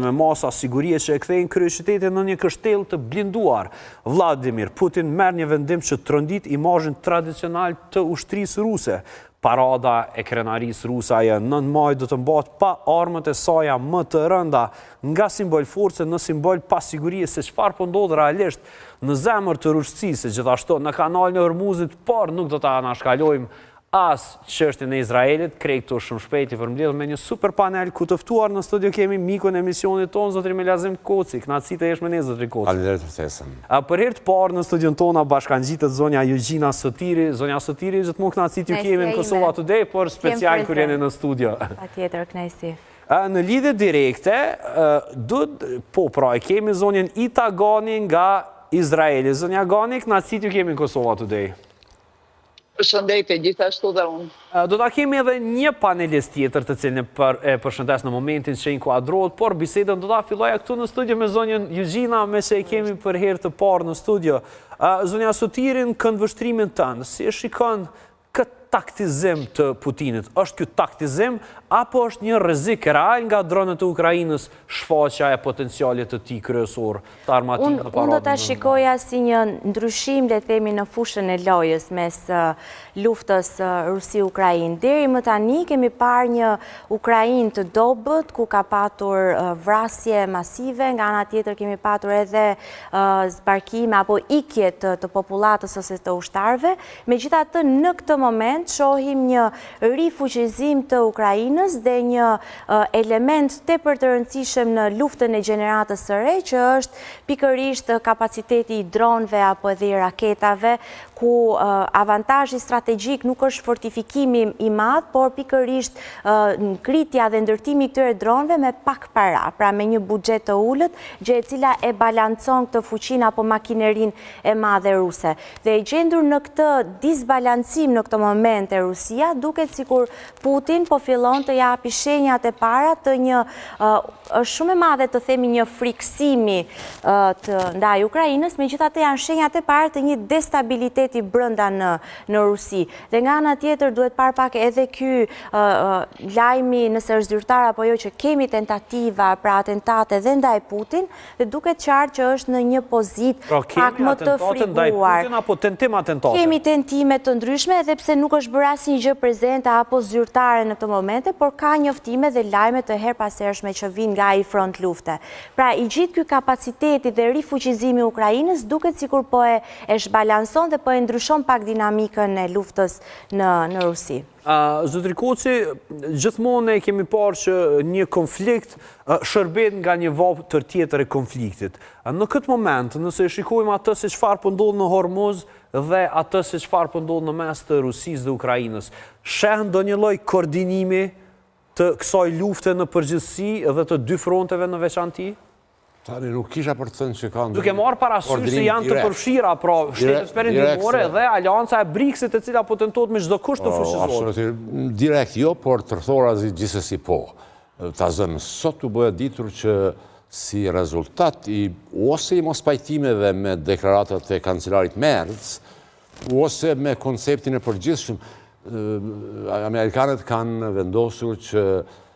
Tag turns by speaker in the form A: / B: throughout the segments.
A: me masa sigurie që e kthejnë kryeqytetin në një kështell të blinduar. Vladimir Putin merr një vendim që trondit imazhin tradicional të ushtrisë ruse. Parada e krenarisë ruse ajo 9 maj do të mbahet pa armët e saj më të rënda, nga simbol force në simbol pasigurie se çfarë po ndodh realisht në zemër të Rusisë, gjithashtu në kanalin e Hormuzit, por nuk do ta anashkalojmë as çështjen e Izraelit, krejt këtu shumë shpejt i përmbledh me një super panel ku të ftuar në studio kemi mikun e emisionit ton, zotrin Melazim Koci. Kënaqësi të jesh me ne, zotrin Koci.
B: Faleminderit ftesën.
A: Për herë të parë në studion tona bashkangjitet zonja Eugina Sotiri. Zonja Sotiri, gjithmonë kënaqësi t'ju kemi në Kosova Today, por special kur jeni në studio.
C: Patjetër, kënaqësi.
A: Në lidhje direkte, pra e kemi zonjën Ita Gani nga Izraeli. Zonja Gani, kënaqësi t'ju kemi në Kosova Today.
D: Përshëndetje, gjithashtu dhe unë.
A: Do ta kemi edhe një panelist tjetër të cilin e përshëndes në momentin që inkuadrohet, por bisedën do ta filloja këtu në studio me zonjën Eugina, me se e kemi për herë të parë në studio. Zonja Sotirin, këndvështrimin tënë, si e shikon këtë taktizim të Putinit? Është ky taktizim, apo është një rrezik real nga dronet e Ukrainës, shfaqja e potencialit të tij kryesor të armatimit në paradën?
C: Unë do ta shikoja si një ndryshim, le të themi, në fushën e lojës mes luftës Rusi-Ukrainë. Deri më tani kemi parë një Ukrainë të dobët, ku ka patur vrasje masive, nga ana tjetër kemi patur edhe zbarkime apo ikje të popullatës ose të ushtarëve. Megjithatë, në këtë moment shohim një rifuqizim të Ukrainës dhe një element tepër të rëndësishëm në luftën e gjeneratës së re, që është pikërisht kapaciteti i dronëve apo edhe i raketave, ku avantazhi strategjik nuk është fortifikimi i madh, por pikërisht ngritja dhe ndërtimi i këtyre dronëve me pak para, pra me një buxhet të ulët, gjë e cila e balancon këtë fuqinë apo makinerinë e madhe ruse. Dhe e gjendur në këtë disbalancim në këtë moment e Rusia, duket sikur Putin po fillon të japi shenjat e para të një është shumë e madhe të themi një friksimi ndaj Ukrainës, megjithatë janë shenjat e para të një destabiliteti brenda në Rusi. Dhe nga ana tjetër duhet parë pak edhe ky lajmi, nëse është zyrtar apo jo, që kemi tentativa, pra atentate dhe ndaj Putin, dhe duket qartë që është në një pozitë pak më të friguar. Kemi tentime të ndryshme, edhe pse nuk është bërë asnjë gjë prezente apo zyrtare në këtë momente, por ka njoftime dhe lajme të herpasershme që vijnë nga ai front lufte. Pra, i gjithë ky kapaciteti dhe rifuqizimi i Ukrainës duket sikur po e zhbalanson dhe po e ndryshon pak dinamikën e luftës në Rusi.
A: Zotri Koci, gjithmonë e kemi parë që një konflikt shërbet nga një vapë tjetër e konfliktit. Në këtë moment, nëse shikojmë atë se çfarë po ndodh në Hormuz dhe atë se çfarë po ndodh në mes të Rusisë dhe Ukrainës, sheh ndonjë lloj koordinimi të kësaj lufte në përgjithësi dhe të dy fronteve në veçanti?
B: Tani nuk kisha për të thënë që ka
A: duke marrë parasysh se janë të përfshira, pra Shtetet Perëndimore dhe Aleanca e BRICS-it, e cila po tentohet me çdo kusht të fuqizohet.
B: Absolutisht, direkt jo, por tërthorazi gjithsesi po. Ta zënë, sot u bëhet ditur që si rezultat i ose i mospajtimeve me deklaratat e kancelarit Merz, ose me konceptin e përgjithshëm, amerikanët kanë vendosur që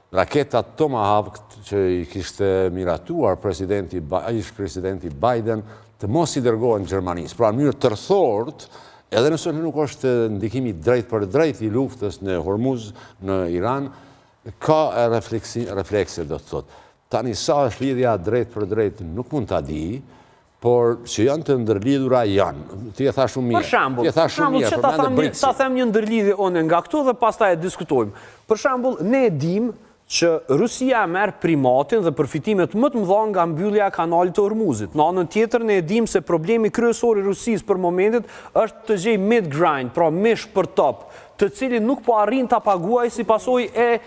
B: raketat Tomahawk që i kishte miratuar presidenti Biden të mos i dërgohen Gjermanisë. Pra në mënyrë tërthort, edhe nëse nuk është ndikimi drejt për drejt i luftës në Hormuz, në Iran, ka reflekse, do të thotë. Tani sa është lidhja drejt për drejt nuk mund ta di, por që janë të ndërlidhura janë. Ti e tha shumë mirë.
A: Për shembull, që ta them një ndërlidhje one nga këtu dhe pastaj e diskutojmë. Për shembull, ne e dimë që Rusia merr primatin dhe përfitimet më të mëdha nga mbyllja e kanalit të Hormuzit. Në anën tjetër ne e dimë se problemi kryesor i Rusisë për momentin është të gjejë mid grind, pra mish për top, të cilin nuk po arrin ta paguajë si pasojë e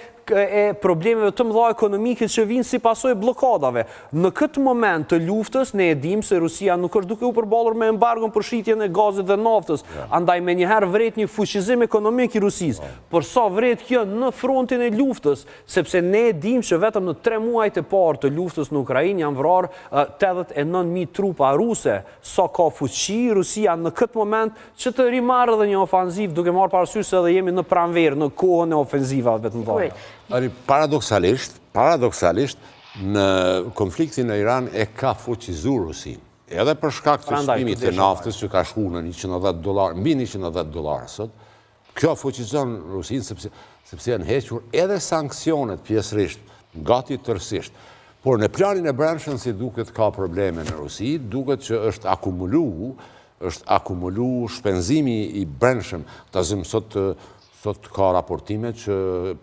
A: problemeve të mëdha ekonomike që vijnë si pasojë bllokadave. Në këtë moment të luftës ne e dimë se Rusia nuk është duke u përballur me embargon për shitjen e gazit dhe naftës, andaj menjëherë vret një fuqizim ekonomik i Rusisë. Por sa vret kjo në frontin e luftës, sepse ne e dimë që vetëm në 3 muajt e parë të luftës në Ukrainë janë vrarë 89.000 trupa ruse. Sa ka fuqi Rusia në këtë moment që të rimarrë edhe një ofenziv, duke marrë parasysh se edhe jemi në pranverë, në kohën e ofenzivave të mëdha.
B: Paradoksalisht, në konfliktin e Iran e ka fuqizu Rusin. Edhe për shkak të çmimit të naftës që ka shku në $110, mbi $110 sot, kjo fuqizon Rusin sepse janë hequr edhe sanksionet pjesërisht, gati tërësisht. Por në planin e brendshëm si duket ka probleme në Rusi, duket që është akumulu shpenzimi i brendshëm. Ta zëm sot ka raportime që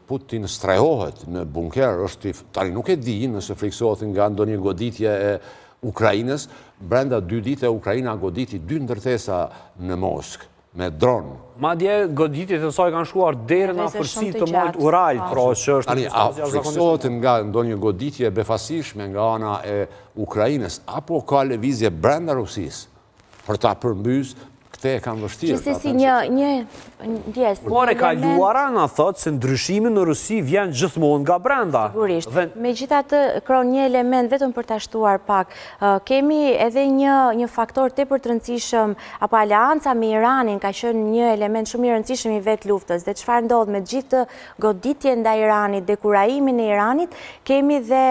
B: Putin strehohet në bunker, tani nuk e di nëse friksohet nga ndonjë goditje e Ukrajinës, brenda 2 dite Ukrajina goditi 2 ndërtesa në Moskë me dronë.
A: Madje goditjet e saj kanë shkuar deri në afërsi të Malt Ural, pra që është
B: a friksohet nga ndonjë goditje befasishme nga ana e Ukrajinës, apo ka lëvizje brenda Rusisë për ta përmbysë? Këte e kanë vështirë.
C: Gjithsesi një ndjes.
A: Por e kaluara na thotë se ndryshimi në Rusi vjen gjithmonë nga brenda.
C: Sigurisht. Megjithatë, kron një element vetëm për ta shtuar pak. Kemi edhe një faktor tepër të rëndësishëm, apo aleanca me Iranin ka qenë një element shumë i rëndësishëm i vetë luftës. Dhe çfarë ndodh me gjithë goditjen ndaj Iranit, dekurajimin e Iranit, kemi dhe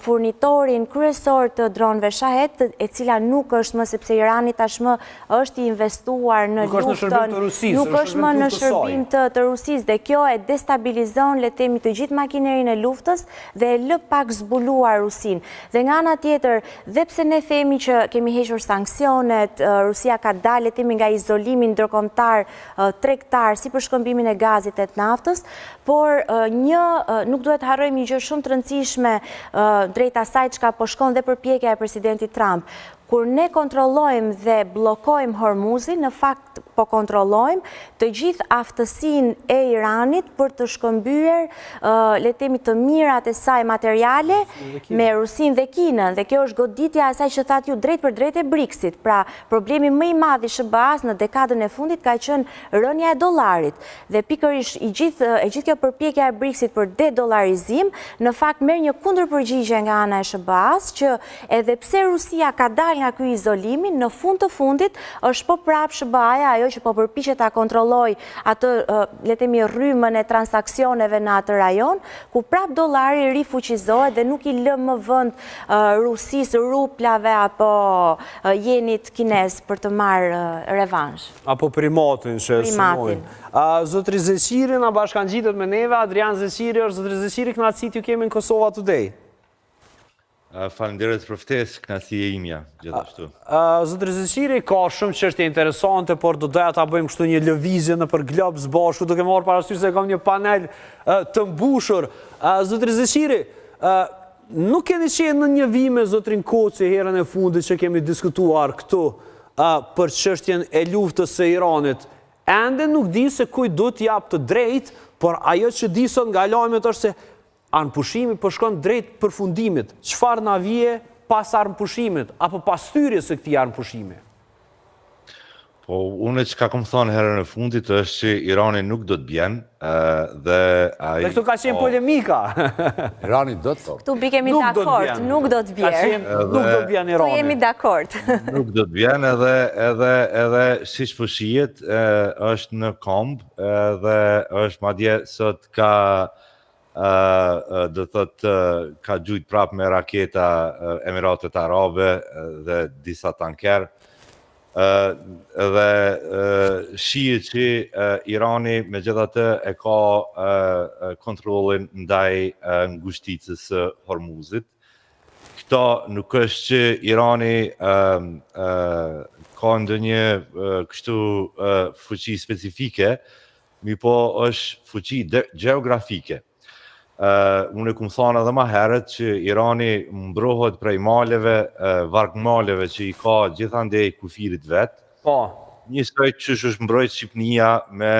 C: furnitorin kryesor të dronëve Shahed, e cila nuk është më, sepse Irani tashmë është investuar në luftën, nuk është më në shërbim të Rusisë, dhe kjo e destabilizon, le themi, të gjithë makinerinë e luftës dhe e lë pak zbuluar Rusin. Dhe nga ana tjetër, dhe pse ne themi që kemi hequr sanksionet, Rusia ka dalë, le themi, nga izolimi ndërkombëtar tregtar si për shkëmbimin e gazit e të naftës, por nuk duhet harrojmë një gjë shumë të rëndësishme drejt asaj çka po shkon dhe përpjekja e presidentit Trump. Kur ne kontrollojmë dhe bllokojmë Hormuzin, në fakt po kontrollojmë të gjithë aftësinë e Iranit për të shkëmbyer, le të themi, të mirat e saj materiale me Rusinë dhe Kinën. Dhe kjo është goditja e saj që thatë ju drejt për drejt e BRICS-it. Pra, problemi më i madh i SBA-s në dekadën e fundit ka qenë rënja e dollarit. Dhe pikërisht e gjithë kjo përpjekja e BRICS-it për de-dollarizim, në fakt merr një kundërpërgjigje nga ana e SBA-s që edhe pse Rusia ka dalë nga ky izolimi, në fund të fundit është po prapë SBA-ja ajo që po përpiqet ta kontrolloj atë, le të themi, rrymën e transaksioneve në atë rajon, ku prapë dollari rifuqizohet dhe nuk i lë më vend Rusisë, ruplave apo jenit kinez për të marrë revansh.
A: Apo primatin që synojnë. Zotri Zeciri na bashkangjitet me neve, Adrian Zeciri është. Zotri Zeciri, kënaqësi t'ju kemi në Kosova Today.
E: Faleminderit për ftesë, kënaqësia e imja gjithashtu.
A: Zotri Zeciri, ka shumë çështje interesante, por do doja ta bëjmë kështu një lëvizje nëpër glob së bashku, duke marrë parasysh se kam një panel të mbushur. Zotri Zeciri, nuk keni qenë në një vim me zotrin Koci herën e fundit që kemi diskutuar këtu për çështjen e luftës së Iranit. Ende nuk di se kujt do t'jap të drejtë, por ajo që di sot nga lajmet është se armëpushimi po shkon drejt përfundimit. Çfarë na vije pas armëpushimit apo pas thyrjes së këtij armëpushimi?
E: Po, unë çka kam thënë herën e fundit është që Irani nuk do të bjen, dhe ai.
A: Dhe këtu ka qenë polemika.
B: Irani do të.
C: Këtu bikemi dakord, nuk do të bjen.
A: Nuk do të bjen Irani.
C: Këtu jemi dakord.
E: Nuk do të bjen, edhe siç po shihet, është në komb, dhe është madje sot ka do thot ka gjujt prap me raketa Emiratet Arabe dhe disa tanker, dhe shihet që Irani megjithatë e ka kontrollin ndaj ngushticës së Hormuzit. Këto nuk është që Irani ka ndonjë kështu fuqi specifike, mirëpo është fuqi gjeografike. Unë e kum thënë edhe më herët që Irani mbrohet prej maleve, vargmaleve që i ka gjithandej kufirit vet.
A: Po.
E: Njësoj që është mbrojt Shqipnia me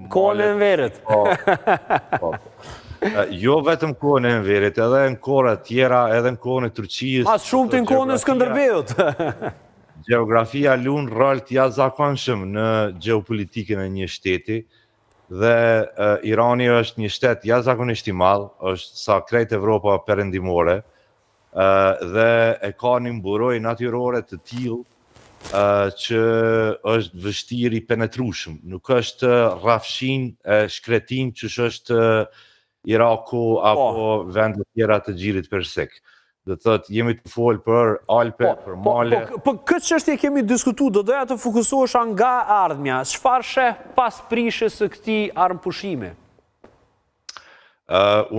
A: kohën e Enverit.
E: Po. Jo vetëm kohën e Enverit, edhe në kohë tjera, edhe në kohën e Turqisë.
A: Mas shumë të në kohën e Skënderbeut.
E: Gjeografia lun rol të jashtëzakonshëm në gjeopolitikën e një shteti. Dhe Irani është një shtet jashtëzakonisht i madh, është sa krejt Evropa perëndimore, dhe e ka një mburoj natyrore të tillë që është vështirë i penetrueshëm. Nuk është rrafshin, shkretin që është Iraku apo vendet tjera të Xhirit Persik. Do të thotë jemi të folë për Alpe, për male.
A: Po këtë çështje kemi diskutuar, do doja të fokusohesha nga ardhmja. Çfarë sheh pas prishjes së këtij armëpushimi?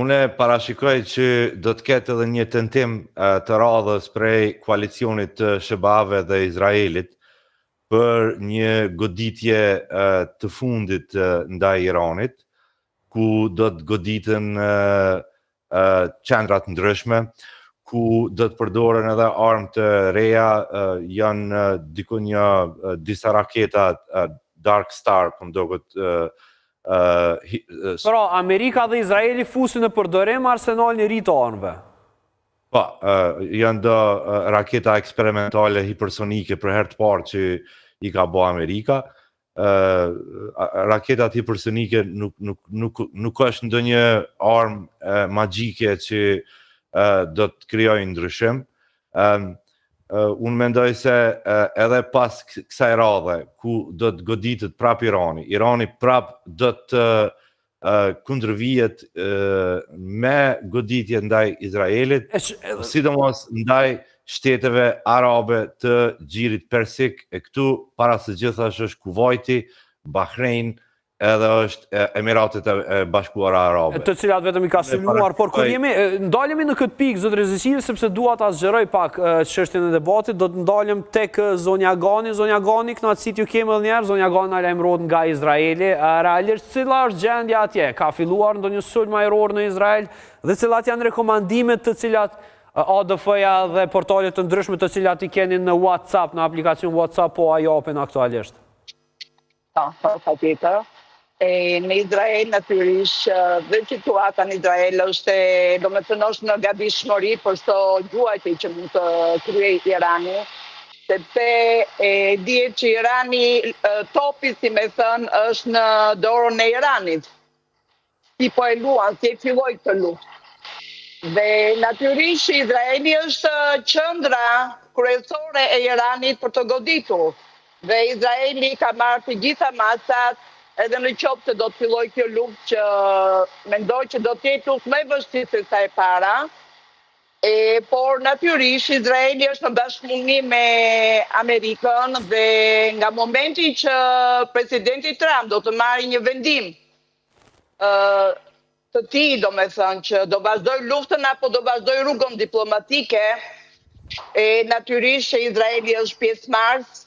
E: Une parashikoj që do të ketë edhe një tentim të radhës prej koalicionit të Shebave dhe Izraelit për një goditje të fundit ndaj Iranit, ku do të goditen qendrat ndryshme, ku do të përdoren edhe armë të reja, janë dikunja disa raketa Dark Star, për mdokët.
A: Pra, Amerika dhe Izraeli fusin në përdorim arsenalin e ri të armëve.
E: Po, janë do raketa eksperimentale hipersonike për herë të parë që i ka bo Amerika. Raketat hipersonike nuk është ndonjë armë magjike që do të krijojë ndryshim. Unë mendoj se edhe pas kësaj radhe, ku do të goditet prap Irani prap do të kundërvihet me goditje ndaj Izraelit, sidomos ndaj shteteve arabe të Xhirit Persik, e këtu para së gjithash është Kuvajti, Bahrein, edhe është Emiratet e Bashkuara Arabe.
A: Të cilat vetëm i ka synuar, por kur ndalemi në këtë pikë, zot Rezecili, sepse dua ta zgjeroj pak çështjen e debatit, do të ndalem tek zonja Gani. Zonja Gani, kënaqësit ju kemi edhe një herë. Zonja Gani na lajmërohet nga Izraeli. Realisht cila është gjendja atje? Ka filluar ndonjë sulm ajror në Izrael dhe cilat janë rekomandimet të cilat ADF-ja dhe portalet të ndryshme të cilat i keni në WhatsApp, në aplikacion WhatsApp, po a japin aktualisht?
D: Patjetër. Në Izrael, natyrisht, dhe situata në Izrael është, do me të nosh në gabishmëri, për së gjuajti që mund të kryej Irani, sepse dihet që Irani, topi, si me thënë, është në dorën e Iranit. Si po e luan, si e filloj këtë luft. Dhe natyrisht, Izraeli është qendra kryesore e Iranit për të goditur. Dhe Izraeli ka marrë të gjitha masat, edhe në qoftë se do të filloj kjo luftë që mendoj që do të jetë luftë më e vështirë se sa e para. Por natyrisht Izraeli është në bashkëpunim me Amerikën dhe nga momenti që presidenti Trump do të marrë një vendim të tij, do me thënë që do vazhdoj luftën apo do vazhdoj rrugën diplomatike, natyrisht që Izraeli është pjesëmarrës.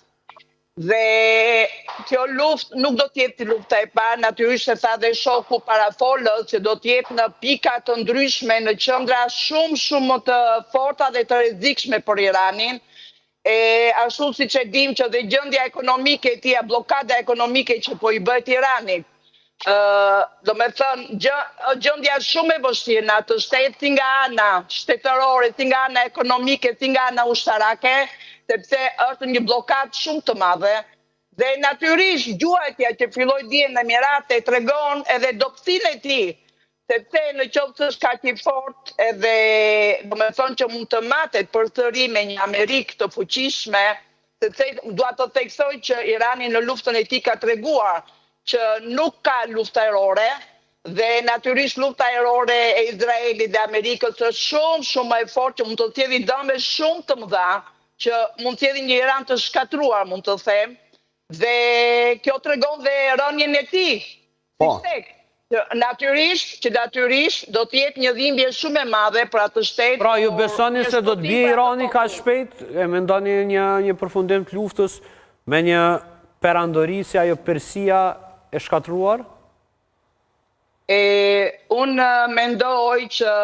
D: Dhe kjo luftë nuk do t'jetë lufta e parë, natyrisht se tha dhe shoku parafolës që do t'jetë në pika të ndryshme, në qendra shumë më të forta dhe të rrezikshme për Iranin. Ashtu siç e dim që dhe gjendja ekonomike e tij, bllokada ekonomike që po i bëhet Iranit. Do me thënë, gjendja shumë e vështirë në atë shtet, si nga ana shtetërore, si nga ana ekonomike, si nga ana ushtarake, sepse është një blokad shumë të madhe, dhe natyrisht gjuajtja që filloi dje në Emirate tregon edhe dobësinë e tij, sepse në qoftë se është kaq i fortë edhe do me thonë që mund të matet përsëri me një Amerikë të fuqishme, sepse dua të theksoj që Irani në luftën e tij ka treguar që nuk ka luftë ajrore, dhe natyrisht lufta ajrore e Izraelit dhe Amerikës është shumë më e fortë që mund të sjellë dëme shumë të mëdha, që mund të jetë një Iran të shkatruar, mund të them, dhe kjo tregon dhe rënien e tij. Natyrisht do të jetë një dhimbje shumë e madhe për atë shtet.
A: Pra ju besoni se do të bie Irani kaq shpejt? E mendoni një përfundim të luftës me një perandori si ajo Persia e shkatruar?
D: Unë mendoj që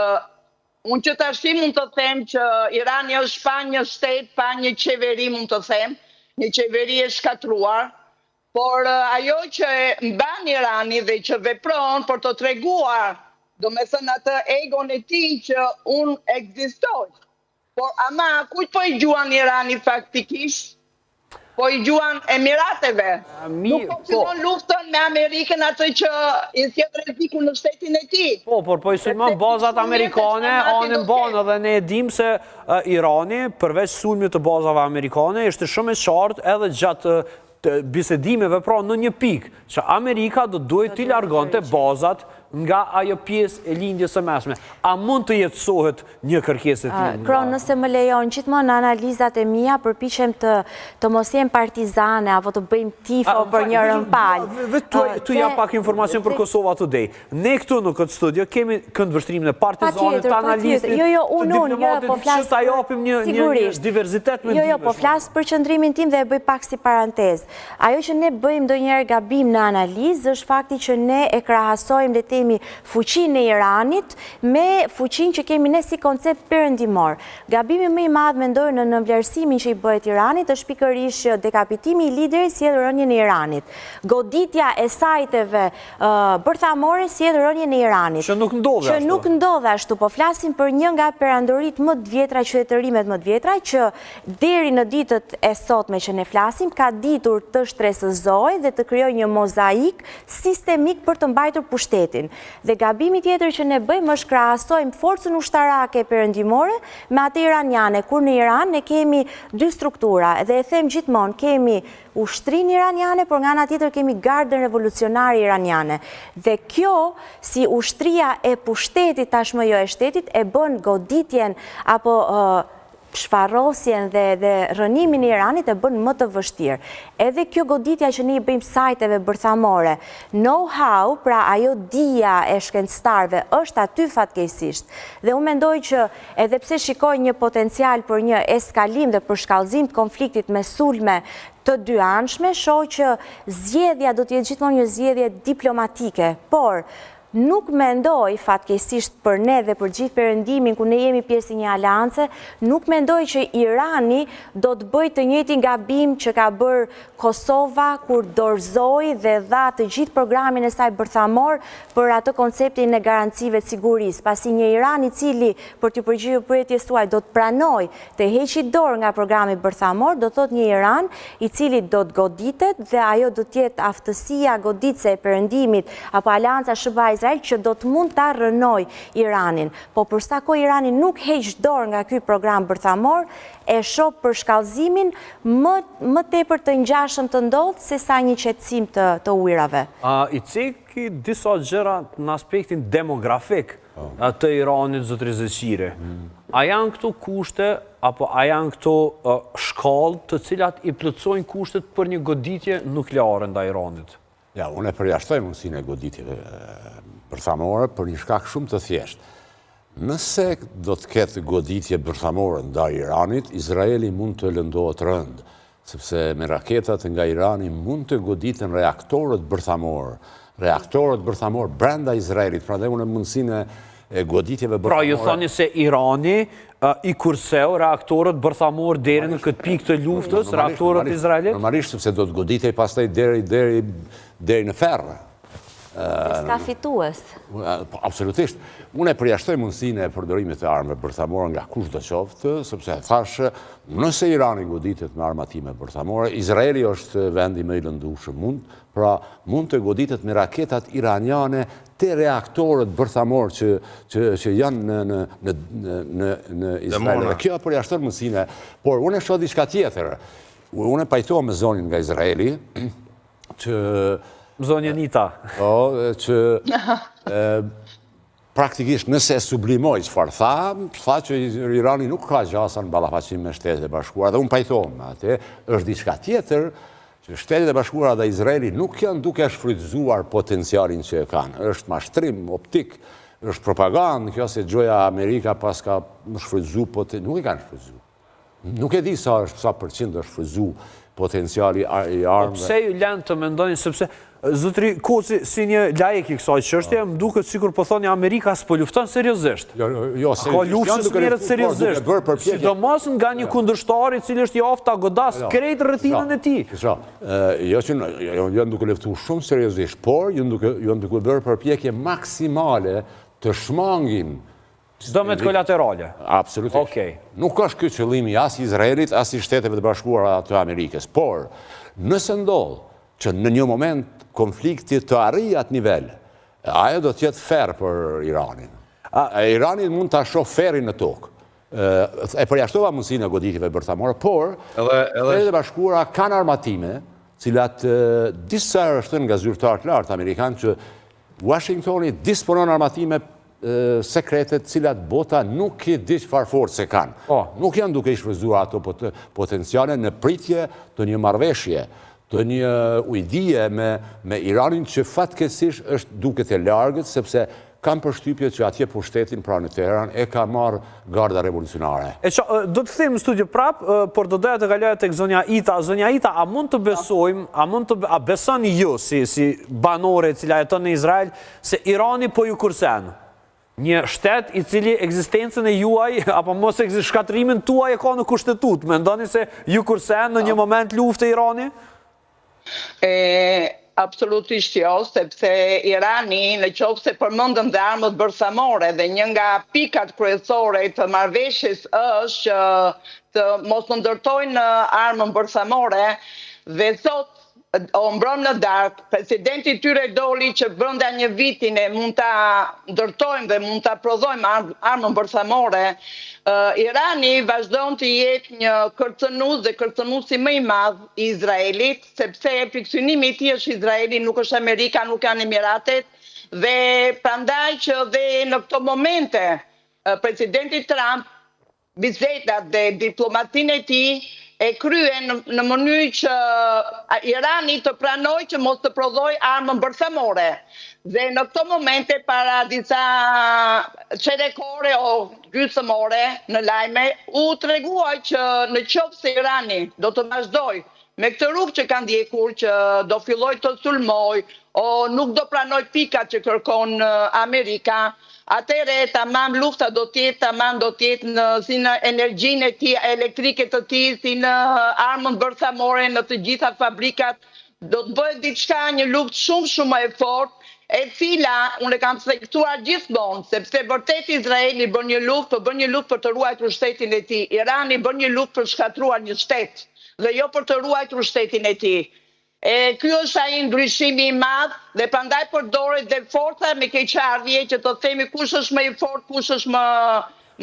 D: unë që tashi mund të them që Irani është pa një shtet, pa një qeveri, mund të them, një qeveri e shkatruar, por ajo që mban Irani dhe që vepron për të treguar, do me thënë atë egon e tij që unë ekzistoj. Por ama kujt po i gjuan Irani faktikisht? Po i gjuan Emirateve. Nuk po fillon luftën me Amerikën atë që i sjell rrezikun në shtetin e tij.
A: Po i sulmon bazat amerikane, anën banë, dhe ne e dim se Irani, përveç sulmit të bazave amerikane, ishte shumë e qartë edhe gjatë bisedimeve, pra në një pikë, që Amerika do duhet t'i largonte bazat nga ajo pjesë e lindjes së mesme. A mund të jetësohet një kërkesë e tillë?
C: Kro, nëse më lejon, gjithmonë analizat e mia përpiqem të mos jem partizane apo të bëjmë tifo për njërën palë.
A: Tu ja pak informacion për Kosova Today. Ne këtu në këtë studio kemi këndvështrimin e partizanit, të analistit, të diplomatit, që ta japim një diverzitet me
C: ndime. Po flas për qëndrimin tim dhe e bëj pak si parantez. Ajo që ne bëjmë ndonjëherë gabim në analizë është fakti që ne e krahasojmë le të themi fuqinë e Iranit me fuqinë që kemi ne si koncept perëndimor. Gabimi më i madh mendoj në nënvlerësimin që i bëhet Iranit është pikërisht që dekapitimi i liderit sjell rënien e Iranit. Goditja e sajteve bërthamore sjell rënien e Iranit.
A: Që nuk
C: ndodhe ashtu. Po flasim për një nga perandorit më të vjetra, qytetërimet më të vjetra, që deri në ditët e sotme që ne flasim, ka ditur të shtresëzojë dhe të krijojë një mozaik sistemik për të mbajtur pushtetin. Dhe gabimi tjetër që ne bëjmë është krahasojmë forcën ushtarake perëndimore me atë iraniane, kur në Iran ne kemi dy struktura, dhe e them gjithmonë, kemi ushtrinë iraniane, por nga ana tjetër kemi gardën revolucionare iraniane. Dhe kjo, si ushtria e pushtetit tashmë jo e shtetit, e bën goditjen apo shfarosjen dhe rënimin e Iranit e bën më të vështirë. Edhe kjo goditja që ne i bëjmë sajteve bërthamore, know-how, pra ajo dija e shkencëtarëve është aty fatkeqësisht. Dhe unë mendoj që edhe pse shikoj një potencial për një eskalim dhe për shkallëzim të konfliktit me sulme të dyanshme, shoh që zgjedhja do të jetë gjithmonë një zgjedhje diplomatike, por nuk mendoj fatkeqësisht për ne dhe për gjithë perëndimin ku ne jemi pjesë e një aleance, nuk mendoj që Irani do të bëjë të njëjtin gabim që ka bërë Kosova kur dorëzoi dhe dha të gjithë programin e saj bërthamor për atë konceptin e garancive të sigurisë. Pasi një Iran i cili, për të përgjigjur pyetjes tuaj, do të pranojë të heqë dorë nga programi bërthamor, do thotë një Iran i cili do të goditet dhe ajo do të jetë aftësia goditse e perëndimit apo aleanca SBA-Izrael që do të mund ta rënoj Iranin. Po për sa kohë Irani nuk heq dorë nga ky program bërthamor, e shoh për shkallëzimin më tepër të ngjashëm të ndodhë se sa një qetësim të ujrave.
A: I ceki disa gjëra në aspektin demografik të Iranit, zotëri Zeqiri. A janë këto kushte, apo a janë këto shkallë të cilat i plotësojnë kushtet për një goditje nukleare ndaj Iranit?
B: Ja, unë e përjashtoj mundësinë e goditjeve bërthamore për një shkak shumë të thjeshtë. Nëse do të ketë goditje bërthamore ndaj Iranit, Izraeli mund të lëndohet rënd, sepse me raketat nga Irani mund të goditen reaktorët bërthamor brenda Izraelit, pra dhe unë mundësinë e goditjeve bërthamore.
A: Pra ju thoni se Irani i kurseu reaktorët bërthamor deri në këtë pikë të luftës, reaktorët Izraelit?
B: Normalisht, sepse do të goditej pastaj deri në ferrë.
C: Ska fitues.
B: Absolutisht. Unë e përjashtoj mundësinë e përdorimit të armëve bërthamore nga kush do qoftë, sepse thashë, nëse Irani goditet me armatime bërthamore, Izraeli është vendi më i lëndueshëm mund të goditet me raketat iraniane te reaktorët bërthamor që janë në Izrael. Dhe kjo përjashton mundësinë, por unë e shoh diçka tjetër. Unë e pajtohem me zonin nga Izraeli, që
A: zonja Nita.
B: Që praktikisht nëse e sublimoj çfarë tha që Irani nuk ka gjasa në ballafaqim me Shtetet e Bashkuara, dhe unë pajtohem me atë, është diçka tjetër që Shtetet e Bashkuara dhe Izraeli nuk janë duke shfrytëzuar potencialin që e kanë. Është mashtrim optik, është propagandë, kjo se gjoja Amerika pas ka shfrytëzu potencialin, nuk i kanë shfrytëzu. Nuk e di sa përqind është shfrytëzu potenciali i armëve.
A: Pse ju lënë të mendojnë, sepse zotëri Koci, si një laik i kësaj çështje, më duket sikur po thoni Amerika s'po lufton seriozisht.
B: Jo,
A: ka luftës merret seriozisht. Sidomos nga një kundërshtar i cili është i aftë ta godas krejt rrethinën e tij.
B: Jo që janë duke luftuar shumë seriozisht, por janë duke bërë përpjekje maksimale të shmangin
A: dëmet kolaterale.
B: Absolutisht. Nuk është ky qëllimi as i Izraelit, as i Shteteve të Bashkuara të Amerikës, por nëse ndodh që në një moment konflikti të arrijë atë nivel, ajo do të jetë ferr për Iranin. Irani mund ta shohë ferrin në tokë. E përjashtova mundësinë e goditjeve bërthamore, por Shtetet e Bashkuara kanë armatime, cilat disa është nga zyrtarët lartë amerikanë që Washingtoni disponon armatime sekretet cilat bota nuk i di çfarë force kanë. Nuk janë duke i shfrytzuar ato potenciale në pritje të një marrëveshje, të një ujdie me Iranin që fatkeqësisht është duket e largët, sepse kam përshtypje që atje pushtetin pra në Teheran e ka marrë garda revolucionare.
A: Do të kthejmë në studio prapë, por do doja të kaloj tek zonja Ita. Zonja Ita, a mund të besojmë, a besoni ju si banore e cila jeton në Izrael, se Irani po ju kursen? Një shtet i cili ekzistencën e juaj, apo mos shkatrimin tuaj e ka në kushtetut, mendoni se ju kursen në një moment luftë e Irani?
D: Absolutisht jo, sepse Irani në qoftë se përmendëm dhe armët bërthamore dhe një nga pikat kryesore të marrëveshjes është që të mos ndërtojnë armën bërthamore dhe sot o mbron në darkë, presidenti tyre doli që brenda një vitin e mund ta ndërtojmë dhe mund ta prodhojmë armën bërthamore. Irani vazhdon të jetë një kërcënues dhe kërcënuesi më i madh i Izraelit, sepse fiksynimi i tij është Izraeli, nuk është Amerika, nuk janë Emiratet, dhe prandaj që dhe në këto momente presidenti Trump bisedat dhe diplomacinë e tij e kryen në mënyrë që Irani të pranoj që mos të prodhoj armën bërthamore. Dhe në këto momente para disa qerekore o gjysmore në lajme, u tregua që në qoftë se Irani do të vazhdoj me këtë rrugë që kanë ndjekur, që do filloj të sulmoj, o nuk do pranoj pikat që kërkon Amerika, atëre tamam lufta do të jetë si në energjinë e tij elektrike të tij, si në armën bërthamore në të gjitha fabrikat, do të bëhet diçka një luftë shumë e fortë, e cila unë e kam theksuar gjithmonë, sepse vërtet Izraeli bën një luftë për të ruajtur shtetin e tij. Irani bën një luftë për shkatruar një shtet dhe jo për të ruajtur shtetin e tij. Ky është ai ndryshimi i madh dhe prandaj përdoret dhe forca me keqardhje që të themi kush është më i fortë, kush është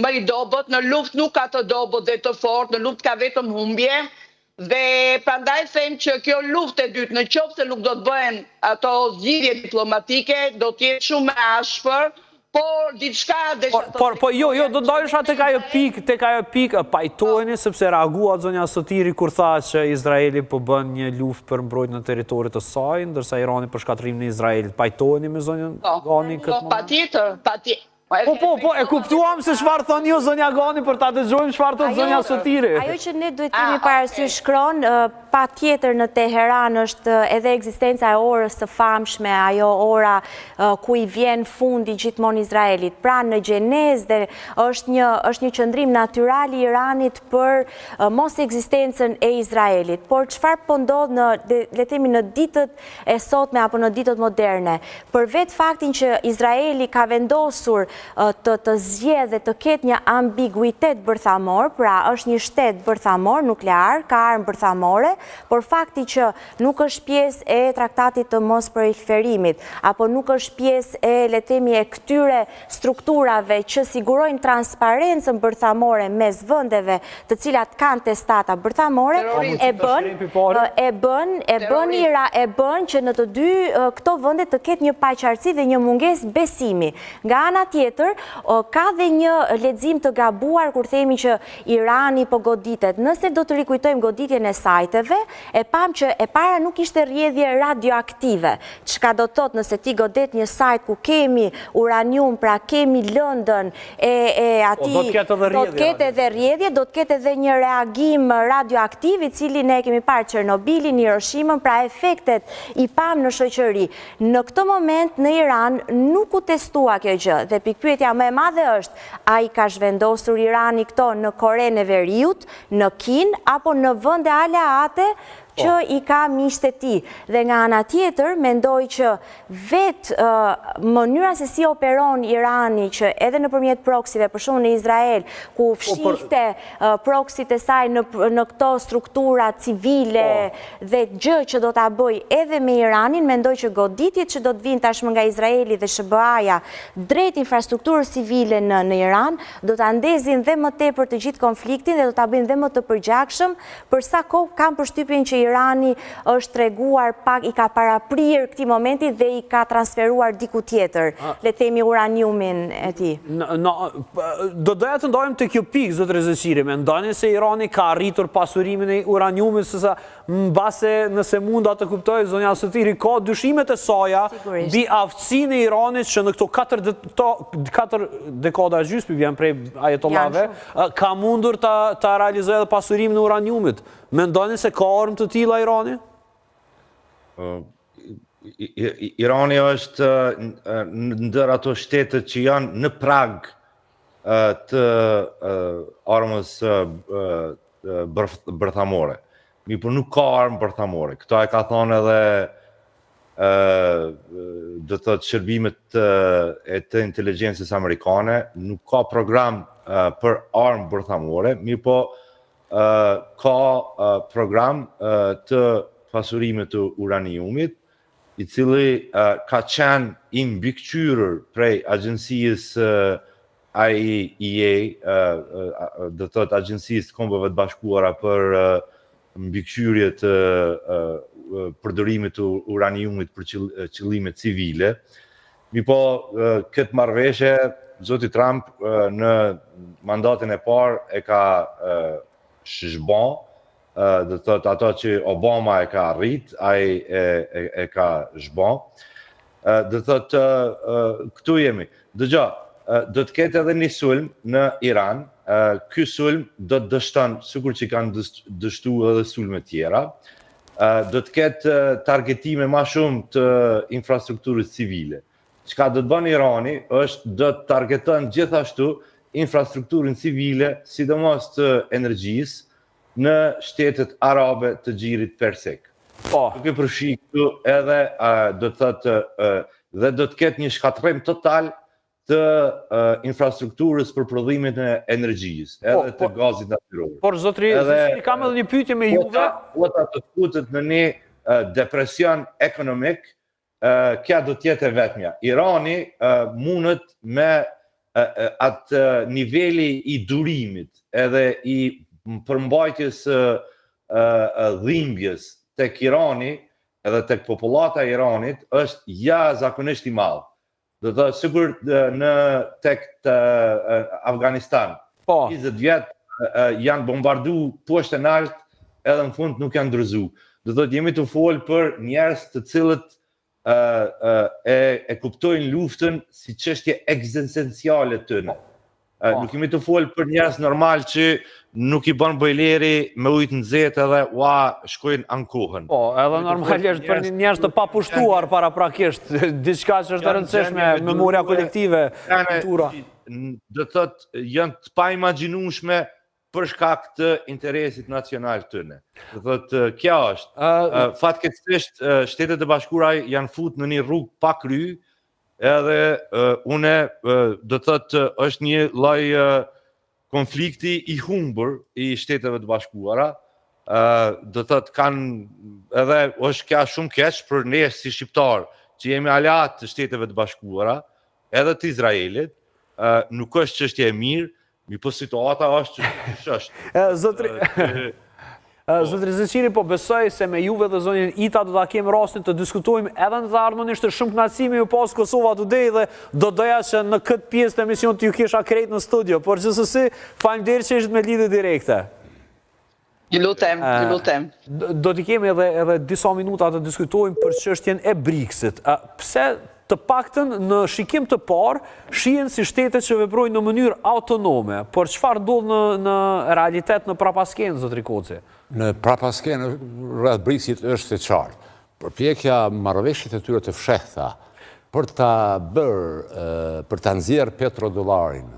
D: më i dobët. Në luftë nuk ka të dobët dhe të fortë, në luftë ka vetëm humbje. Dhe prandaj them që kjo luftë e dytë, në qoftë se nuk do të bëhen ato zgjidhje diplomatike, do të jetë shumë e ashpër, por diçka
A: Po jo, do dojsha tek ajo pikë, pajtojeni sepse reagua zonja Sotiri kur tha që Izraeli po bën një luftë për mbrojtjen e territorit të saj, ndërsa Irani për shkatrimin e Izraelit. Pajtojeni me zonjën Gani këtë moment?
D: Patjetër.
A: Po, e kuptuam se çfarë thon ju zonja Gani për ta dëgjojmë çfarë thon zonja Sotiri.
C: Ajo që ne duhet kemi parasysh Kron, patjetër në Teheran është edhe ekzistenca e orës së famshme, ajo ora ku i vjen fundi gjithmonë Izraelit. Pra në Gjenez dhe është një qëndrim natyral i Iranit për mos ekzistencën e Izraelit. Por çfarë po ndodh në ditët e sotme apo në ditët moderne? Për vetë faktin që Izraeli ka vendosur të zgjedhë dhe të ketë një ambiguitet bërthamor, pra është një shtet bërthamor, nuklear, ka armë bërthamore, por fakti që nuk është pjesë e traktatit të mos proliferimit, apo nuk është pjesë e letemi e këtyre strukturave që sigurojnë transparencën bërthamore mes vendeve të cilat kanë testata bërthamore, e bën që në të dy këto vende të ketë një paqartësi dhe një mungesë besimi. Nga ana tjetër, ka dhe një lexim të gabuar kur themi që Irani po goditet. Nëse do të rikujtojmë goditjen e sajteve, e pam që e para nuk ishte rrjedhje radioaktive. Çka do të thotë nëse ti godet një sajt ku kemi uranium, pra kemi lëndën do të ketë edhe rrjedhje, do të ketë edhe një reagim radioaktiv i cili ne kemi parë Çernobilin, Hiroshimën, pra efektet i pam në shoqëri. Në këtë moment në Iran nuk u testua kjo gjë dhe pikpyetja më e madhe është, a i ka zhvendosur Irani këto në Korenë e Veriut, në Kinë, apo në vende aleate që i ka miqtë e tij. Dhe nga ana tjetër, mendoj që vetë mënyra se si operon Irani, që edhe nëpërmjet proksive, për shembull në Izrael, ku fshihte proksit e saj në këto struktura civile dhe gjë që do ta bëj edhe me Iranin, mendoj që goditjet që do të vinë tashmë nga Izraeli dhe SBA-ja drejt infrastrukturës civile në Iran, do ta ndezin dhe më tepër të gjithë konfliktin dhe do ta bëjnë dhe më të përgjakshëm, për sa kohë kam përshtypjen që Irani është treguar pak, i ka paraprirë këtij momenti dhe i ka transferuar diku tjetër, le të themi uraniumin e tij.
A: Do doja të ndajmë të kjo pikë, zotë Rezeciri, me ndani se Irani ka arritur pasurimin e uraniumit, sësa mbase nëse mund atë kuptoj, zonja Sotiri, ka dyshimet e saja bi aftësinë e Iranit që në këto 4 dekada gjysmë, vjen prej ajetollave, ka mundur të realizojë edhe pasurimin e uraniumit. Me ndani se ka armë të tilla Irani?
E: Irani është ndër ato shtetet që janë në prag të armës bërthamore. Mi për nuk ka armë bërthamore. Këta e ka thonë edhe dhe të shërbimet e të inteligencës amerikane, nuk ka program për armë bërthamore, mi po ka program të pasurimit të uraniumit, i cili ka qenë i mbikëqyrur prej agjencisë IAEA, dhe thot agjencisë të Kombeve të Bashkuara për mbikëqyrje të përdorimit të uraniumit për qëllime civile. Mi po, këtë marrëveshje, zoti Trump në mandatin e parë e ka shëshbon, dhe thot ato që Obama e ka arrit, ai e ka zhbon. Dhe thot, këtu jemi. Dëgjo, do të ketë edhe një sulm në Iran, ky sulm do të dështon, sikur që kanë dështu edhe sulme tjera, do të ketë targetime ma shumë të infrastrukturës civile. Çka do të bën Irani është do të targeton gjithashtu infrastrukturën civile, sidomos të energjisë, në shtetet arabe të Xhirit Persik. Duke përfshi këtu edhe do të thotë dhe do të ketë një shkatërrim total të infrastrukturës për prodhimin e energjisë, edhe të gazit natyror.
A: Por zotri, kam edhe një pyetje me juve.
E: Ota të futet në një depresion ekonomik, kja do tjetë e vetmja. Irani mundet me atë niveli i durimit edhe i përmbajtjes dhimbjes tek Irani edhe tek popullata e Iranit është jashtëzakonisht i madh. Do të thotë sikur në tek Afganistan. 20 vjet janë bombardu poshtë e lart, edhe në fund nuk janë ndërzu. Do të thotë jemi të folë për njerëz të cilët e kuptojnë luftën si çështje ekzistenciale tyne. Nuk jemi të folë për njerëz normal që nuk i bën bojleri me ujë të nxehtë edhe shkojnë ankohen.
A: Edhe normalisht për njerëz të papushtuar paraprakisht, diçka që është e rëndësishme, memoria kolektive, kultura.
E: Do të thotë janë të paimagjinueshme për shkak të interesit nacional tyne. Do thotë kjo është. Fatkeqësisht Shtetet e Bashkuara janë futur në një rrugë pa kry, edhe une do thotë është një lloj konflikti i humbur i Shteteve të Bashkuara, do thotë kanë edhe është kja shumë keq për ne si shqiptar që jemi aleat të Shteteve të Bashkuara, edhe të Izraelit, nuk është çështje e mirë, mi po situata është që është.
A: Zotri Rezeciri, po besoj se me juve dhe zonjën Ita do ta kemë rastin të diskutojmë edhe në të ardhmen, ishte shumë kënaqësi ju pas Kosova Today dhe do doja që në këtë pjesë të emision të ju kisha krejt në studio, por gjithsesi faleminderit që ishte me lidhje direkte.
D: Ju lutem, ju lutem.
A: Do t'i kemi edhe disa minuta të diskutojmë për çështjen e BRICS-it. Pse të paktën në shikim të parë shihen si shtete që veprojnë në mënyrë autonome, por çfarë ndodh në realitet në prapaskenë, zotri Koci?
B: Në prapaskenë rreth BRICS-it është e qartë. Përpjekja marrëveshjet e tyre të fshehta për ta nxjerrë petrodollarin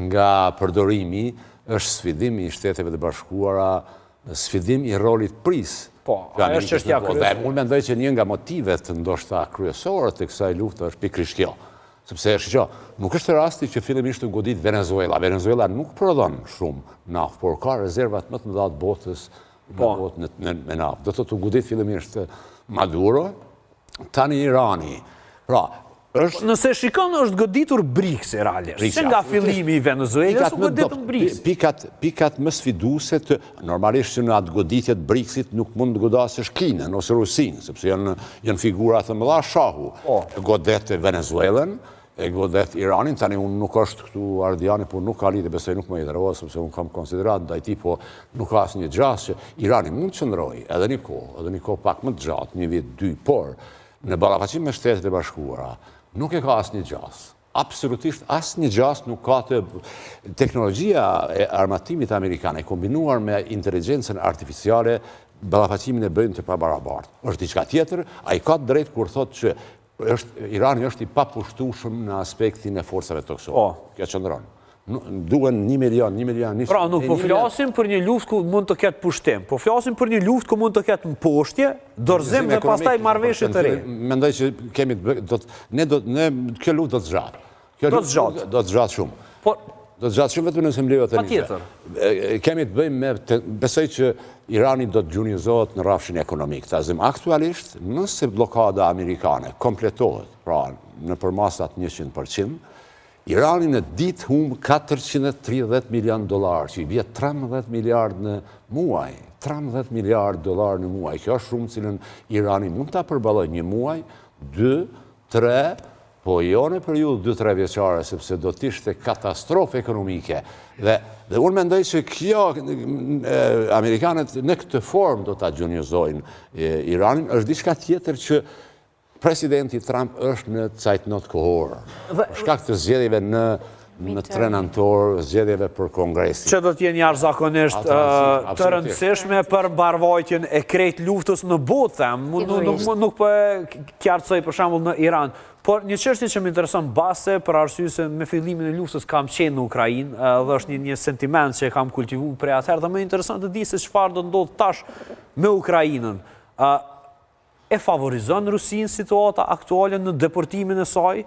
B: nga përdorimi është sfidim i Shteteve të Bashkuara, sfidim i rolit pris.
A: Ajo është çështja kryesore.
B: Unë mendoj që një nga motivet ndoshta kryesore të kësaj lufte është pikërisht kjo. Sepse nuk është rasti që fillimisht të godit Venezuela. Venezuela nuk prodhon shumë naftë, por ka rezervat më të mëdha të botës me naftë. Do të godit fillimisht Maduro, tani Irani. Pra,
A: Nëse shikon është goditur BRICS e realisht, se nga fillimi i Venezuelës u goditën BRICS.
B: Pikat më sfiduse të, normalisht që në atë goditjet BRICS-it nuk mund të godasësh Kinën ose Rusinë, sepse janë figura të mëdha shahu. Godet Venezuelën, e godet Iranin, tani unë nuk është këtu Ardiani, por nuk ka lidhje, besoj nuk më i dërova, sepse unë kam konsiderat ndaj tij, po nuk ka asnjë gjasë që Irani mund të qëndrojë edhe një kohë pak më të gjatë, një vit, dy, por në ballafaqim me Shtetet e Bashkuara nuk e ka asnjë gjasë. Absolutisht asnjë gjasë nuk ka të teknologjia e armatimit amerikan e kombinuar me inteligjencën artificiale, ballafaqimin e bëjnë të pabarabartë. Është diçka tjetër, ai ka drejt kur thotë që Irani është i papushtueshëm në aspektin e forcave toksore. Kjo qëndron. Duhen 1 milion.
A: Pra, nuk po flasim për një luftë ku mund të ketë pushtim, po flasim për një luftë ku mund të ketë mposhtje, dorëzim dhe pastaj marrëveshje të re.
B: Mendoj që kemi kjo luftë do të zgjatë. Do të zgjatë shumë. Do të zgjatë shumë vetëm nëse më lejohet të nisë. Kemi të bëjmë me, besoj që Irani do të gjunizohet në rrafshin ekonomik. Tazim aktualisht, nëse blokada amerikane kompletohet, pra në përmasat 100%, Irani në ditë humbë 430 milion dolar, që i bje 13 miliard në muaj. 13 miliard dolar në muaj. Kjo është shumë cilën Irani mund të përballoj një muaj, 2, 3, po jo në periudhë 2-3 vjeçare, sepse do të ishte katastrofë ekonomike. Dhe unë mendoj që kjo, Amerikanët në këtë formë do të gjunjëzojnë Iranin, është diçka tjetër që Presidenti Trump është në cajtnot kohor. Për shkak të zgjedhjeve në 3 nëntor, zgjedhjeve për Kongresin.
A: Që do t'jenë jashtëzakonisht të rëndësishme për mbarvajtjen e krejt luftës në botë, nuk po e qartësoj për shembull në Iran. Por një çështje që më intereson base për arsye se me fillimin e luftës kam qenë në Ukrainë dhe është një sentiment që e kam kultivuar prej atëherë dhe më intereson të di se çfarë do ndodh tash me Ukrainën. E favorizon Rusin situata aktuale në deportimin e saj,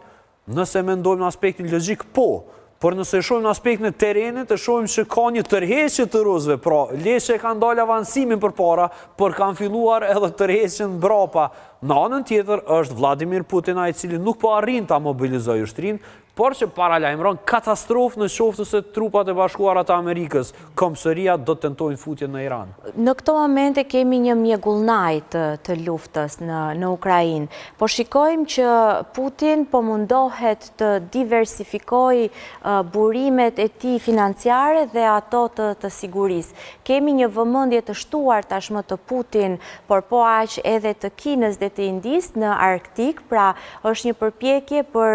A: nëse mendojmë në aspektin logjik, por nëse shohim në aspektin e terenit, e shohim që ka një tërheqje të rusëve, pra leqe kanë dalë avansimin përpara, por kanë filluar edhe tërheqjen mbrapa. Në anën tjetër është Vladimir Putin, ai i cili nuk po arrin ta mobilizojë ushtrinë, por që paralajmëron katastrofë në qoftë se trupat e bashkuara të Amerikës, kombësëria do të tentojnë futjen në Iran.
C: Në këto momente kemi një mjegullnaj të luftës në Ukrainë, po shikojmë që Putin po mundohet të diversifikojë burimet e tij financiare dhe ato të sigurisë. Kemi një vëmendje të shtuar tashmë të Putin, por po aq edhe të Kinës dhe të Indisë në Arktik, pra është një përpjekje për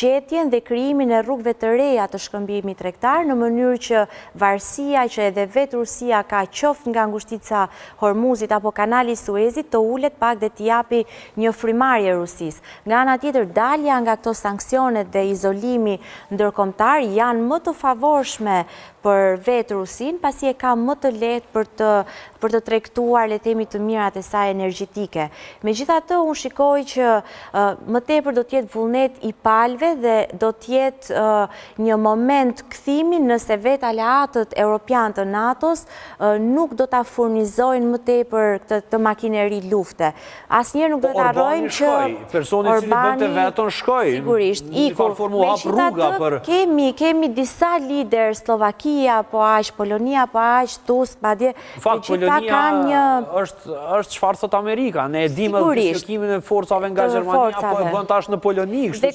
C: gjetjen dhe krijimin e rrugëve të reja të shkëmbimit tregtar në mënyrë që varësia që edhe vetë Rusia ka qoftë nga ngushtica Hormuzit apo kanali Suezit të ulet pak dhe t'i japi një frymarrje Rusisë. Nga ana tjetër, dalja nga këto sanksionet dhe izolimi ndërkombëtar janë më të favorshme për vetë Rusin, pasi e ka më të lehtë për të tregtuar, le të themi, të mirat e saj energjetike. Megjithatë, unë shikoj që më tepër do të jetë vullnet i palëve dhe do të jetë një moment kthimi nëse vetë aleatët europian të NATO-s nuk do ta furnizojnë më tepër këtë makineri lufte. Asnjëherë nuk do të harrojmë që
A: personi i cili bënte veton shkoi.
C: Sigurisht, iku. Megjithatë, kemi disa lider, Slovakia po aq, Polonia po aq, Tusk, madje
A: Polonia është çfarë thot Amerika, ne e dimë shkimin e forcave nga Gjermania, po e bën tash në Poloni.
C: Dhe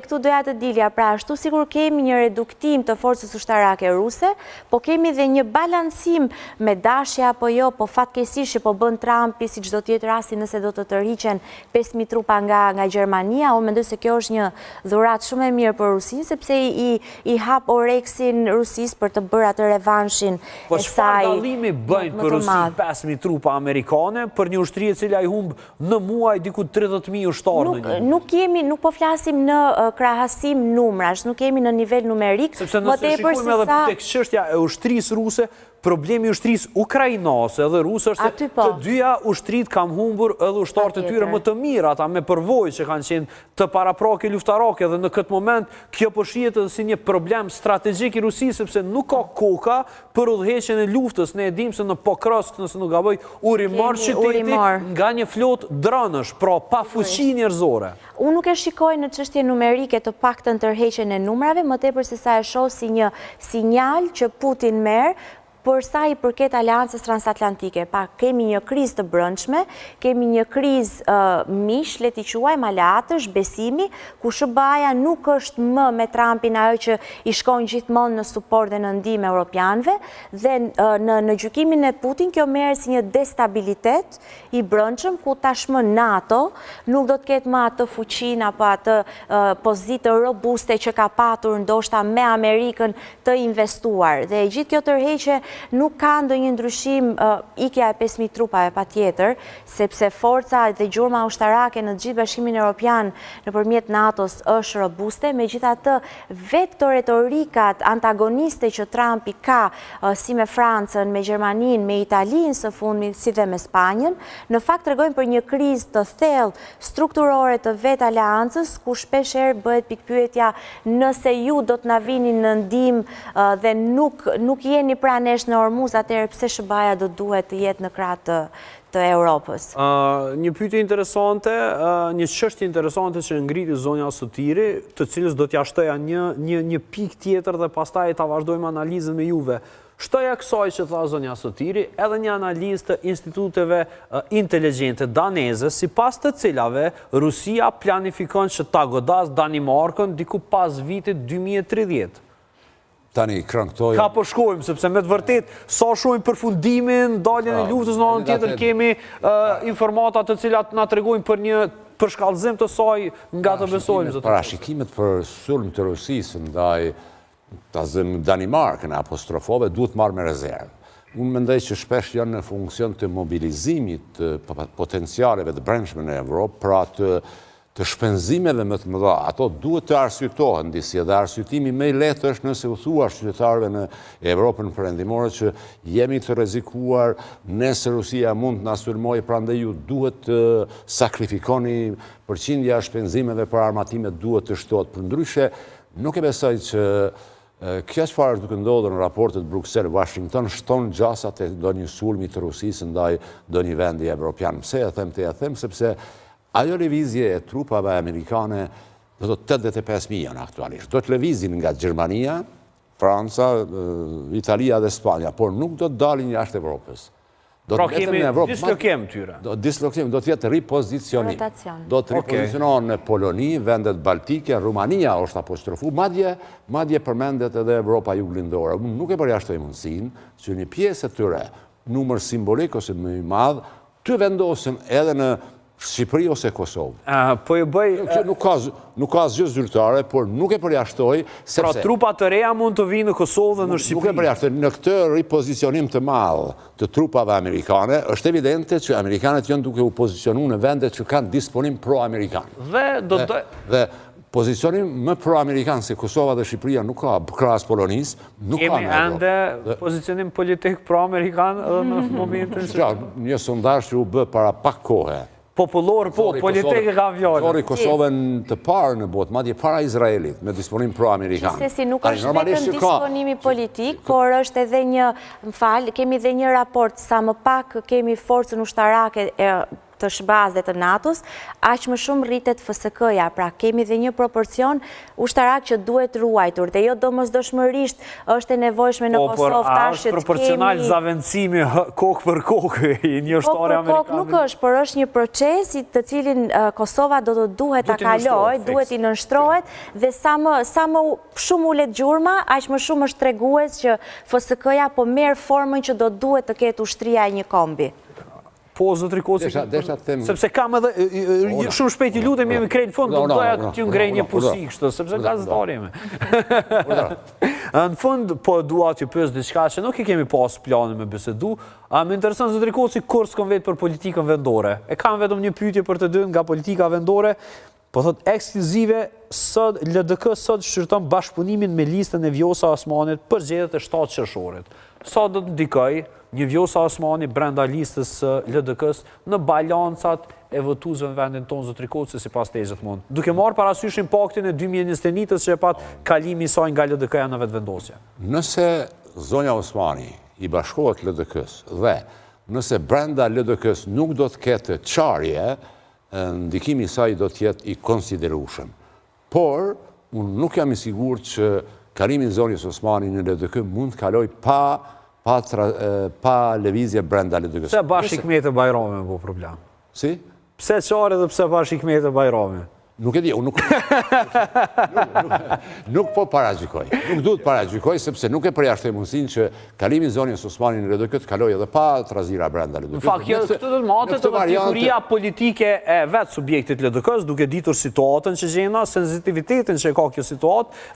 C: këtu doja të dilja, pra ashtu sigur kemi një reduktim të forcës ushtarake ruse, po kemi dhe një balancim me dashje apo jo, po fatkeqësisht që po bën Trumpi, siç do të jetë rasti nëse do të tërhiqen 5000 trupa nga Gjermania, unë mendoj se kjo është një dhuratë shumë e mirë për Rusinë, sepse i hap oreksin Rusisë për të bërë atë revanshin e saj.
A: Po çfarë dallimi bëjnë për Rusinë 5000 trupa amerikane për një ushtri e cila i humb në muaj diku 30.000 ushtarë në një?
C: Nuk po flasim në krahasim numrash, nuk kemi në nivel numerik.
A: Sepse nëse shikojmë edhe tek çështja e ushtrisë ruse, problemi i ushtrisë ukrainase dhe ruse është se të dyja ushtrit kam humbur edhe ushtarët e tyre më të mirë, ata me përvojë që kanë qenë të paraprake luftarake, dhe në këtë moment kjo po shihet edhe si një problem strategjik i Rusisë, sepse nuk nuk ka koka për udhëheqjen e luftës. Ne e dim se në Pokrovsk, nëse nuk gaboj, u rimor qyteti nga një flotë dronësh, pra pa fuqi njerëzore.
C: Unë nuk e shikoj në çështje numerike të paktën tërheqjen e numrave, më tepër se sa e shoh si një sinjal që Putin merr për sa i përket aleancës transatlantike. Pa, kemi një krizë të brendshme, kemi një krizë mish, le t'i quajmë aleatësh, besimi, ku SBA-ja nuk është më me Trumpin ajo që i shkon gjithmonë në suport dhe në ndihmë europianëve, dhe në gjykimin e Putin kjo merret si një destabilitet i brendshëm, ku tashmë NATO nuk do të ketë më atë fuqinë apo atë pozitë robuste që ka patur ndoshta me Amerikën të investuar. Dhe gjithë kjo tërheqje nuk ka ndonjë ndryshim ikja e 5.000 trupave patjetër, sepse forca dhe gjurma ushtarake në gjithë Bashkimin Evropian nëpërmjet NATO-s është robuste, megjithatë vetë këto retorikat antagoniste që Trumpi ka si me Francën, me Gjermaninë, me Italinë së fundmi, si dhe me Spanjën, në fakt tregojnë për një krizë të thellë strukturore të vetë aleancës, ku shpeshherë bëhet pikpyetja nëse ju do të na vini në ndihmë dhe nuk jeni pra nesh në Ormuz, atëherë pse SBA-ja do duhet të jetë në krah të Europës?
A: Një pyetje interesante, një çështje interesante që ngriti zonja Sotiri, të cilës do t'ja shtoja një pikë tjetër dhe pastaj ta vazhdojmë analizën me juve. Shtoja kësaj që tha zonja Sotiri, edhe një analizë të instituteve inteligjente daneze, sipas të cilave Rusia planifikon që ta godas Danimarkën diku pas vitit 2030.
B: Tani krangtojmë.
A: Ka po shkojmë, sepse me të vërtet, sa shumë përfundimin, daljen e luftës në anën tjetër, kemi informata të cilat na tregojnë për një përshkallëzim të saj nga të besojmë.
B: Parashikimet për sulm të Rusisë ndaj Danimarkën, apostrofove, duhet marrë me rezervë. Unë mendoj që shpesh janë në funksion të mobilizimit të potencialeve të brendshme në Evropë, pra të shpenzimeve më të mëdha. Ato duhet të arsyetohen disi, dhe arsyetimi më i lehtë është nëse u thua qytetarëve në Evropën perëndimore që jemi të rrezikuar, nëse Rusia mund të na sulmojë, prandaj ju duhet të sakrifikoni përqindja e shpenzimeve për armatime duhet të shtohet. Përndryshe, nuk e besoj që kjo çfarë duke ndodhur në raportet Bruxelles-Washington shton gjasat e ndonjë sulmi të Rusisë ndaj ndonjë vendi evropian. Pse e them? Sepse ajo lëvizje e trupave amerikane do të 85 janë aktualisht. Do të lëvizin nga Gjermania, Franca, Italia dhe Spanja, por nuk do të dalin jashtë Evropës.
A: Pra kemi dislokim tyre.
B: Dislokim, do të jetë ripozicionim. Do të ripozicionohen në Poloni, vendet Baltike, Rumania është apostrofu, madje përmendet edhe Evropa juglindore. Unë nuk e përjashtoj mundësinë që një pjesë e tyre, numër simbolik ose më i madh, të vendosen edhe në Shqipëri ose Kosovë.
A: Po e bëj...
B: Nuk ka asgjë zyrtare, por nuk e përjashtoj...
A: Pra trupat të reja mund të vinë në Kosovë dhe në Shqipëri.
B: Nuk e përjashtoj. Në këtë ripozicionim të madh të trupave amerikane, është evidente që amerikanët janë duke u pozicionu në vendet që kanë disponim pro-amerikan. Dhe pozicionim më pro-amerikan se Kosova dhe Shqipëria nuk ka krahas Polonisë, nuk ka.
A: Kemi ende pozicionim politik pro-amerikan edhe në momentin që...
B: Një sondazh që u bë para pak kohe.
A: Popullor, politike ka vjallë.
B: Zori Kosovën të parë në botë, madje para Izraelit, me disponim pro-amerikan.
C: Qësesi nuk është vetëm disponimi politik, por është edhe një, kemi edhe një raport, sa më pak kemi forcën ushtarake të SBA-s dhe të NATO-s, aq më shumë rritet FSK-ja, pra kemi dhe një proporcion ushtarak që duhet ruajtur, dhe jo domosdoshmërisht është e nevojshme në Kosovë tash që të kemi...
A: është proporcional zavendësimi kokë për kokë i një ushtare amerikane?
C: Kokë nuk është, por është një proces të cilin Kosova do të duhet ta kaloj, duhet i nënshtrohet, dhe sa më shumë ulet gjurma, aq më shumë është tregues që FSK-ja po merr formën që do duhet të ketë ushtria e një kombi.
A: Po, zotri Koci, sepse kam edhe, shumë shpejt i lutem jemi krejnë fund, do doja t'ju ngrej një pusi kështë, sepse ka zëtarjeme. Në fund, po dua t'ju pyes diçka që nuk i kemi pas planin me bisedu, më intereson zotri Koci kur s'kom vetë për politikën vendore. E kam vetëm një pyetje për të dy nga politika vendore, po thot ekskluzive, LDK sot shqyrton bashkëpunimin me listën e Vjosa Osmanit për zgjedhjet e 7 qershorit. Sa do të ndikoj një Vjosa Osmani brenda listës LDK-s në balancat e votuesve në vendin tonë zotri Koci sipas tezës gjithmonë. Duke marrë parasysh impaktin e 2021-s që e pat kalimi i saj nga LDK-ja në vetëvendosje.
B: Nëse zonja Osmani i bashkohet LDK-s dhe nëse brenda LDK-s nuk do të ketë çarje, ndikimi i saj do të jetë i konsiderueshëm. Por, unë nuk jam i sigurt që kalimi i zonjës Osmani në LDK mund të kaloj pa lëvizje brenda LDK-s.
A: Pse bash Hikmeti Bajrami po problem?
B: Si?
A: Pse çare dhe pse bash Hikmeti Bajrami?
B: Nuk e di, unë nuk po paragjykoj. Nuk duhet paragjykoj, sepse nuk e përjashtoj mundësinë që kalimi i zonjës Osmani në LDK të kaloj edhe pa trazira brenda LDK.
A: Në fakt, këtë do të matet edhe figuria politike e vetë subjektit LDK-s, duke ditur situatën që gjena, sensitivitetin që ka kjo situatë,